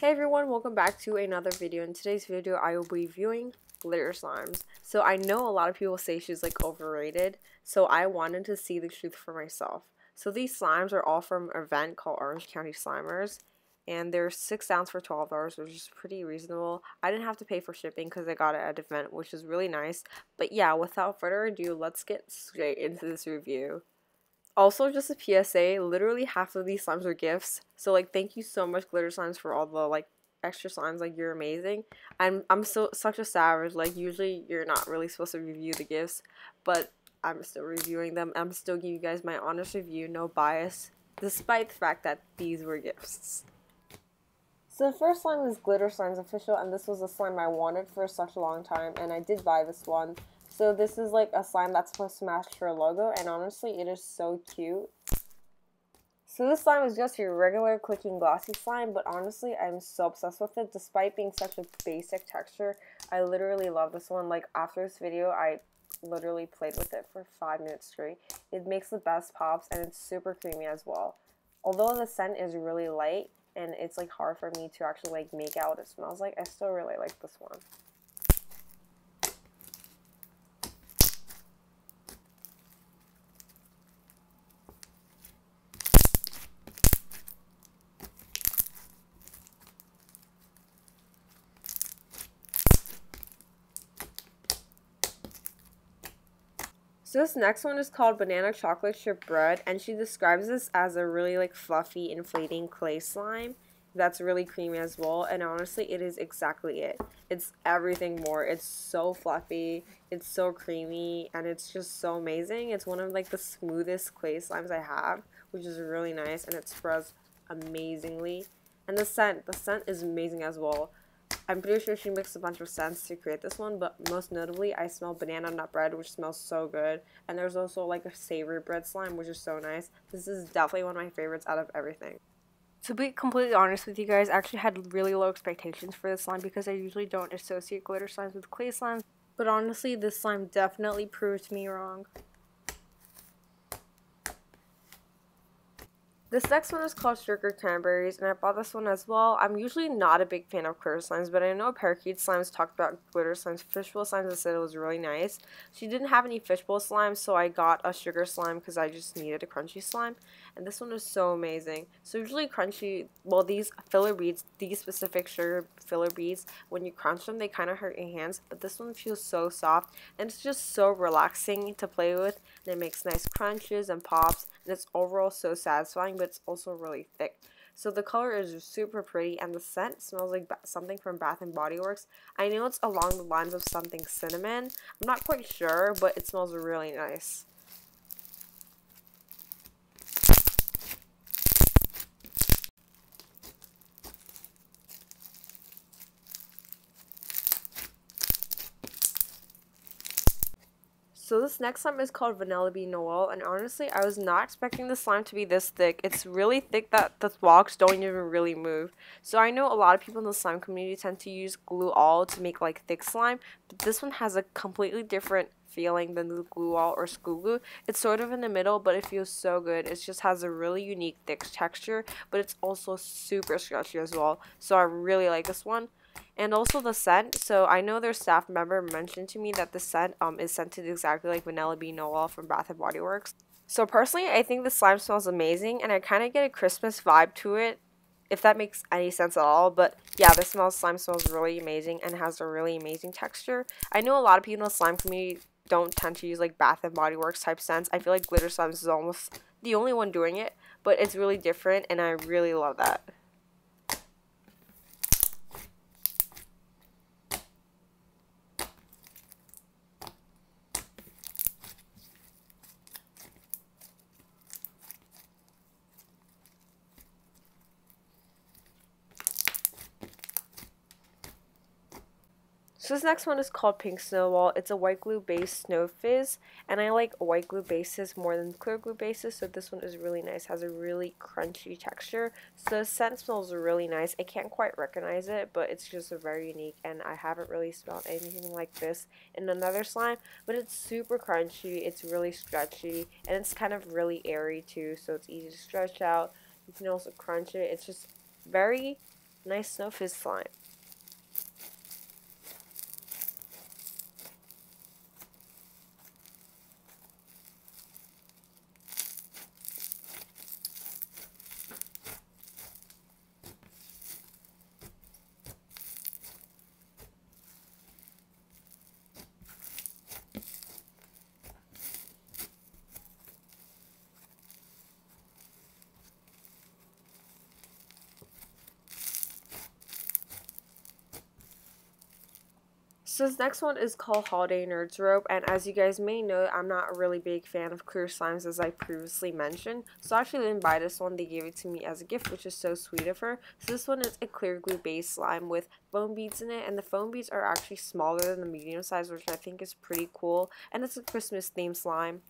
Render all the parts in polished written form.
Hey everyone, welcome back to another video. In today's video, I will be reviewing glitter slimes. So I know a lot of people say she's like overrated, so I wanted to see the truth for myself. So these slimes are all from an event called Orange County Slimers, and they're 6 ounce for $12, which is pretty reasonable. I didn't have to pay for shipping because I got it at an event, which is really nice. But yeah, without further ado, let's get straight into this review. Also, just a PSA, literally half of these slimes are gifts. So like thank you so much Glitter Slimes for all the like extra slimes, like you're amazing. I'm so such a savage, like usually you're not really supposed to review the gifts, but I'm still reviewing them. I'm still giving you guys my honest review, no bias, despite the fact that these were gifts. So the first slime is Glitter Slimes Official, and this was a slime I wanted for such a long time, and I did buy this one. So this is like a slime that's supposed to match her logo, and honestly, it is so cute. So this slime is just your regular clicking glossy slime, but honestly, I'm so obsessed with it. Despite being such a basic texture, I literally love this one. Like after this video, I literally played with it for 5 minutes straight. It makes the best pops, and it's super creamy as well. Although the scent is really light, and it's like hard for me to actually like make out what it smells like, I still really like this one. So this next one is called Banana Chocolate Chip Bread, and she describes this as a really like fluffy, inflating clay slime that's really creamy as well, and honestly it is exactly it. It's everything more. It's so fluffy, it's so creamy, and it's just so amazing. It's one of like the smoothest clay slimes I have, which is really nice, and it spreads amazingly. And the scent is amazing as well. I'm pretty sure she mixed a bunch of scents to create this one, but most notably, I smell banana nut bread, which smells so good. And there's also like a savory bread slime, which is so nice. This is definitely one of my favorites out of everything. To be completely honest with you guys, I actually had really low expectations for this slime because I usually don't associate glitter slimes with clay slimes. But honestly, this slime definitely proved me wrong. This next one is called Sugar Cranberries, and I bought this one as well. I'm usually not a big fan of glitter slimes, but I know Parakeet Slimes talked about glitter slimes, fishbowl slimes, and said it was really nice. She didn't have any fishbowl slimes, so I got a sugar slime because I just needed a crunchy slime, and this one is so amazing. So usually crunchy, well, these filler beads, these specific sugar filler beads, when you crunch them, they kind of hurt your hands, but this one feels so soft, and it's just so relaxing to play with, and it makes nice crunches and pops, and it's overall so satisfying, but it's also really thick. So the color is super pretty, and the scent smells like something from Bath and Body Works. I know it's along the lines of something cinnamon. I'm not quite sure, but it smells really nice. So this next slime is called Vanilla Bean Noel, and honestly, I was not expecting the slime to be this thick. It's really thick that the blocks don't even really move. So I know a lot of people in the slime community tend to use glue all to make like thick slime, but this one has a completely different feeling than the glue all or school glue. It's sort of in the middle, but it feels so good. It just has a really unique thick texture, but it's also super stretchy as well. So I really like this one. And also the scent, so I know their staff member mentioned to me that the scent is scented exactly like Vanilla Bean Noel from Bath & Body Works. So personally, I think the slime smells amazing, and I kind of get a Christmas vibe to it, if that makes any sense at all. But yeah, this slime smells really amazing and has a really amazing texture. I know a lot of people in the slime community don't tend to use like Bath & Body Works type scents. I feel like glitter slimes is almost the only one doing it, but it's really different, and I really love that. So this next one is called Pink Snowball. It's a white glue based snow fizz, and I like white glue bases more than clear glue bases, so this one is really nice. Has a really crunchy texture. So the scent smells really nice. I can't quite recognize it, but it's just very unique, and I haven't really smelled anything like this in another slime, but it's super crunchy, it's really stretchy, and it's kind of really airy too, so it's easy to stretch out. You can also crunch it. It's just very Nice snow fizz slime. So this next one is called Holiday Nerds Rope, and as you guys may know, I'm not a really big fan of clear slimes as I previously mentioned. So I actually didn't buy this one, they gave it to me as a gift, which is so sweet of her. So this one is a clear glue based slime with foam beads in it, and the foam beads are actually smaller than the medium size, which I think is pretty cool, and it's a Christmas themed slime.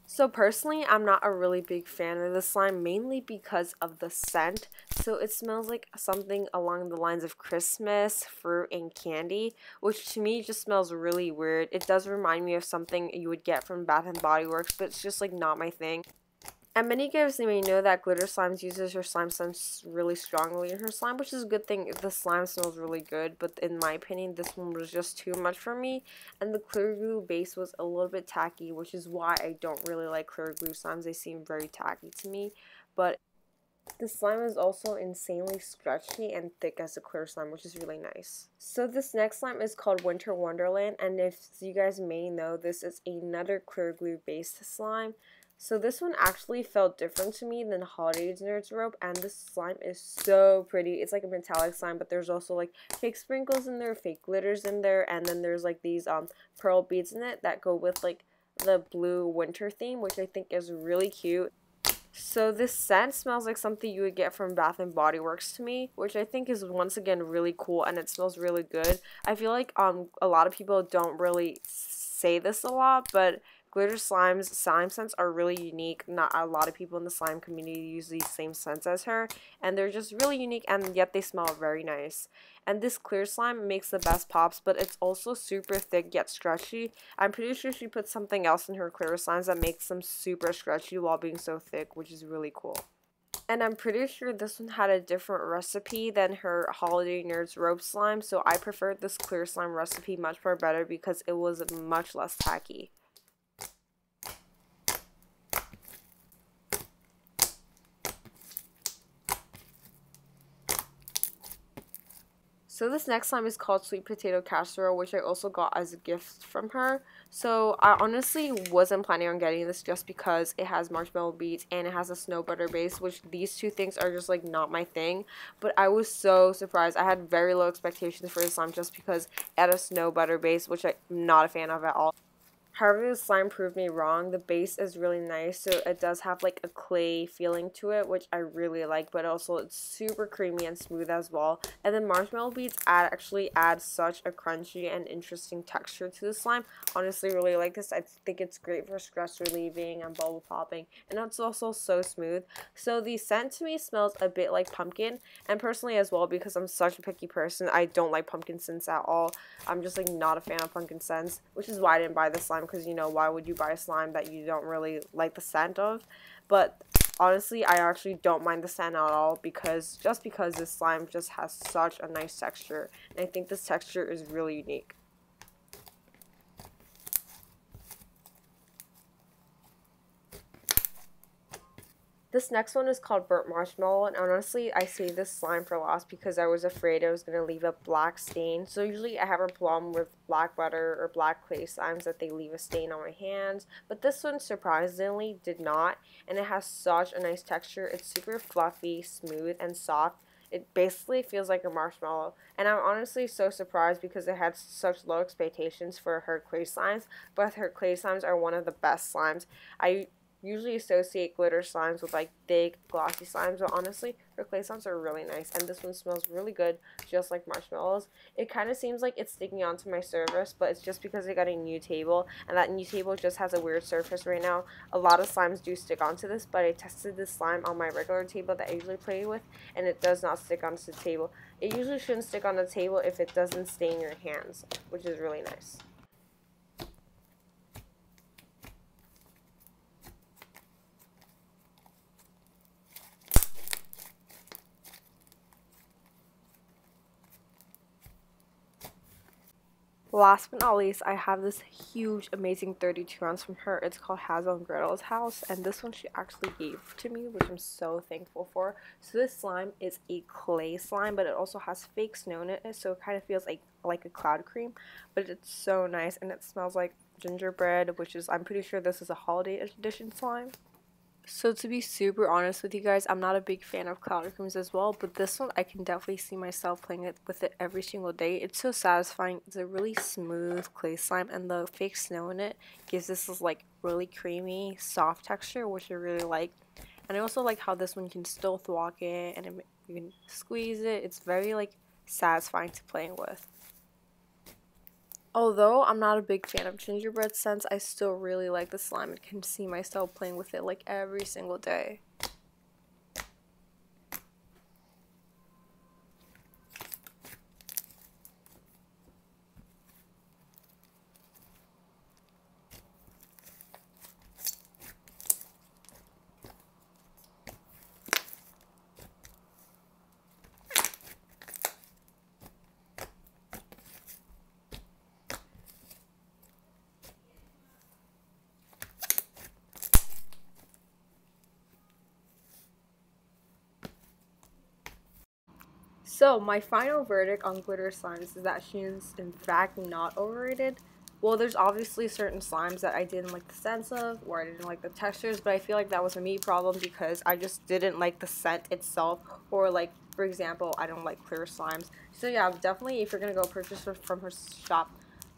So personally, I'm not a really big fan of the slime, mainly because of the scent. So it smells like something along the lines of Christmas, fruit, and candy, which to me just smells really weird. It does remind me of something you would get from Bath and Body Works, but it's just like not my thing. And many guys may know that Glitter Slimes uses her slime scent really strongly in her slime, which is a good thing. The slime smells really good, but in my opinion, this one was just too much for me. And the clear glue base was a little bit tacky, which is why I don't really like clear glue slimes. They seem very tacky to me. But the slime is also insanely stretchy and thick as a clear slime, which is really nice. So this next slime is called Winter Wonderland, and if you guys may know, this is another clear glue based slime. So this one actually felt different to me than Holiday Nerds Rope, and this slime is so pretty. It's like a metallic slime, but there's also like fake sprinkles in there, fake glitters in there, and then there's like these pearl beads in it that go with like the blue winter theme, which I think is really cute. So this scent smells like something you would get from Bath and Body Works to me, which I think is once again really cool, and it smells really good. I feel like a lot of people don't really say this a lot, but Glitter Slime's slime scents are really unique. Not a lot of people in the slime community use these same scents as her, and they're just really unique, and yet they smell very nice. And this clear slime makes the best pops, but it's also super thick yet stretchy. I'm pretty sure she put something else in her clear slimes that makes them super stretchy while being so thick, which is really cool. And I'm pretty sure this one had a different recipe than her Holiday Nerds Rope slime, so I preferred this clear slime recipe much more better because it was much less tacky. So this next slime is called Sweet Potato Casserole, which I also got as a gift from her. So I honestly wasn't planning on getting this just because it has marshmallow beads and it has a snow butter base, which these two things are just like not my thing. But I was so surprised. I had very low expectations for this slime just because it had a snow butter base, which I'm not a fan of at all. However, the slime proved me wrong. The base is really nice, so it does have like a clay feeling to it, which I really like, but also it's super creamy and smooth as well. And the marshmallow beads actually add such a crunchy and interesting texture to the slime. Honestly, really like this. I think it's great for stress relieving and bubble popping, and it's also so smooth. So the scent to me smells a bit like pumpkin, and personally as well, because I'm such a picky person, I don't like pumpkin scents at all. I'm just like not a fan of pumpkin scents, which is why I didn't buy this slime, because you know, why would you buy a slime that you don't really like the scent of? But honestly, I actually don't mind the scent at all, because this slime just has such a nice texture, and I think this texture is really unique. This next one is called Burnt Marshmallow, and honestly, I saved this slime for last because I was afraid I was going to leave a black stain. So usually I have a problem with black butter or black clay slimes that they leave a stain on my hands, but this one surprisingly did not, and it has such a nice texture. It's super fluffy, smooth, and soft. It basically feels like a marshmallow, and I'm honestly so surprised because it had such low expectations for her clay slimes, but her clay slimes are one of the best slimes. I usually associate glitter slimes with like thick, glossy slimes, but honestly, her clay slimes are really nice, and this one smells really good, just like marshmallows. It kind of seems like it's sticking onto my surface, but it's just because I got a new table, and that new table just has a weird surface right now. A lot of slimes do stick onto this, but I tested this slime on my regular table that I usually play with, and it does not stick onto the table. It usually shouldn't stick on the table if it doesn't stain your hands, which is really nice. Last but not least, I have this huge, amazing 32 ounce from her. It's called Hazel and Gretels House, and this one she actually gave to me, which I'm so thankful for. So this slime is a clay slime, but it also has fake snow in it, so it kind of feels like a cloud cream, but it's so nice, and it smells like gingerbread, which is, I'm pretty sure this is a holiday edition slime. So to be super honest with you guys, I'm not a big fan of cloud creams as well, but this one I can definitely see myself playing with it every single day. It's so satisfying. It's a really smooth clay slime, and the fake snow in it gives this like really creamy, soft texture, which I really like. And I also like how this one can still thwack it, and you can squeeze it. It's very like satisfying to play with. Although I'm not a big fan of gingerbread scents, I still really like the slime and can see myself playing with it like every single day. So, my final verdict on glitter slimes is that she is in fact not overrated. Well, there's obviously certain slimes that I didn't like the scents of, or I didn't like the textures, but I feel like that was a me problem because I just didn't like the scent itself, or like, for example, I don't like clear slimes. So yeah, definitely if you're gonna go purchase from her shop,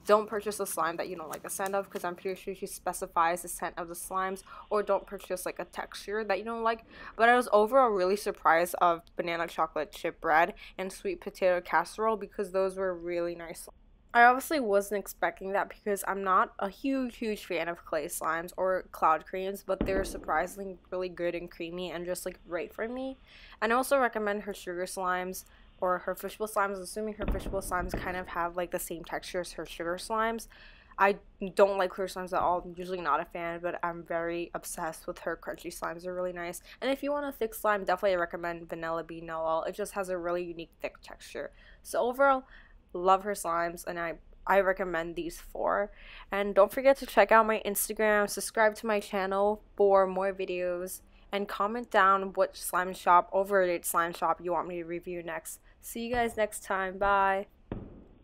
don't purchase a slime that you don't like the scent of, because I'm pretty sure she specifies the scent of the slimes, or don't purchase like a texture that you don't like. But I was overall really surprised of banana chocolate chip bread and sweet potato casserole, because those were really nice. I obviously wasn't expecting that because I'm not a huge fan of clay slimes or cloud creams, but they're surprisingly really good and creamy and just like great for me. And I also recommend her sugar slimes or her fishbowl slimes, assuming her fishbowl slimes kind of have like the same texture as her sugar slimes. I don't like clear slimes at all. I'm usually not a fan, but I'm very obsessed with her crunchy slimes. They're really nice. And if you want a thick slime, definitely recommend Vanilla Bean Noel. It just has a really unique thick texture. So overall, love her slimes, and I recommend these four. And don't forget to check out my Instagram, subscribe to my channel for more videos, and comment down what slime shop, overrated slime shop, you want me to review next. See you guys next time. Bye.